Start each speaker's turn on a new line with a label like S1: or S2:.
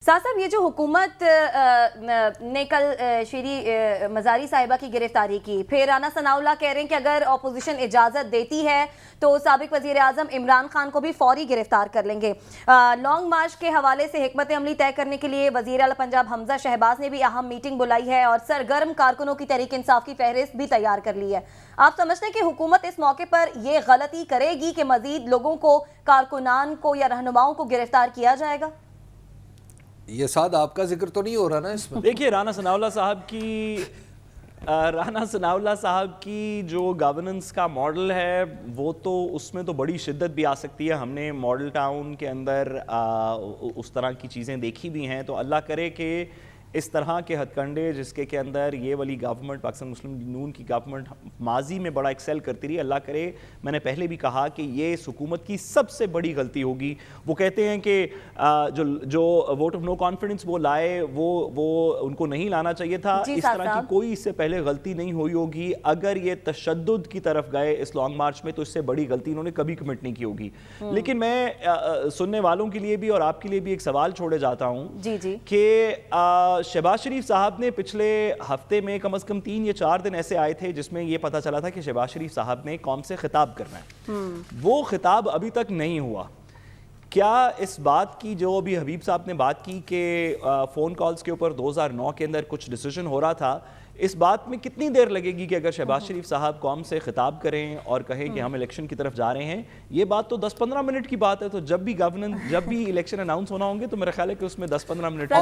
S1: صاحب یہ جو حکومت نے کل شیری مزاری صاحبہ کی گرفتاری کی، پھر رانا ثناء اللہ کہہ رہے ہیں کہ اگر اپوزیشن اجازت دیتی ہے تو سابق وزیر اعظم عمران خان کو بھی فوری گرفتار کر لیں گے۔ لانگ مارچ کے حوالے سے حکمت عملی طے کرنے کے لیے وزیر اعلیٰ پنجاب حمزہ شہباز نے بھی اہم میٹنگ بلائی ہے اور سرگرم کارکنوں کی تحریک انصاف کی فہرست بھی تیار کر لی ہے۔ آپ سمجھتے ہیں کہ حکومت اس موقع پر یہ غلطی کرے گی کہ مزید لوگوں کو، کارکنان کو یا رہنماؤں کو گرفتار کیا جائے گا؟
S2: یہ ساتھ آپ کا ذکر تو نہیں ہو رہا نا اس میں؟
S3: دیکھیے رانا ثناء اللہ صاحب کی جو گورننس کا ماڈل ہے وہ تو اس میں تو بڑی شدت بھی آ سکتی ہے۔ ہم نے ماڈل ٹاؤن کے اندر اس طرح کی چیزیں دیکھی بھی ہیں، تو اللہ کرے کہ اس طرح کے ہتھ کنڈے جس کے اندر یہ والی گورنمنٹ، پاکستان مسلم نون کی گورنمنٹ ماضی میں بڑا ایکسل کرتی رہی، اللہ کرے، میں نے پہلے بھی کہا کہ یہ اس حکومت کی سب سے بڑی غلطی ہوگی۔ وہ کہتے ہیں کہ جو ووٹ آف نو کانفیڈنس وہ لائے وہ ان کو نہیں لانا چاہیے تھا۔ اس طرح کی کوئی اس سے پہلے غلطی نہیں ہوئی ہوگی۔ اگر یہ تشدد کی طرف گئے اس لانگ مارچ میں تو اس سے بڑی غلطی انہوں نے کبھی کمٹ نہیں کی ہوگی۔ لیکن میں سننے والوں کے لیے بھی اور آپ کے لیے بھی ایک سوال چھوڑے جاتا ہوں کہ شہباز شریف صاحب نے پچھلے ہفتے میں کم از کم 3 یا 4 دن ایسے آئے تھے جس میں یہ پتہ چلا تھا کہ شہباز شریف صاحب نے قوم سے خطاب کرنا ہے، وہ خطاب ابھی تک نہیں ہوا۔ کیا اس بات کی جو ابھی حبیب صاحب نے بات کی کہ فون کالز کے اوپر 2009 کے اندر کچھ ڈیسیجن ہو رہا تھا، اس بات میں کتنی دیر لگے گی کہ اگر شہباز شریف صاحب قوم سے خطاب کریں اور کہیں کہ ہم الیکشن کی طرف جا رہے ہیں؟ یہ بات تو 10-15 منٹ کی بات ہے، تو جب بھی الیکشن اناؤنس ہونا ہوں گے تو میرا خیال ہے کہ اس میں 10-15 منٹ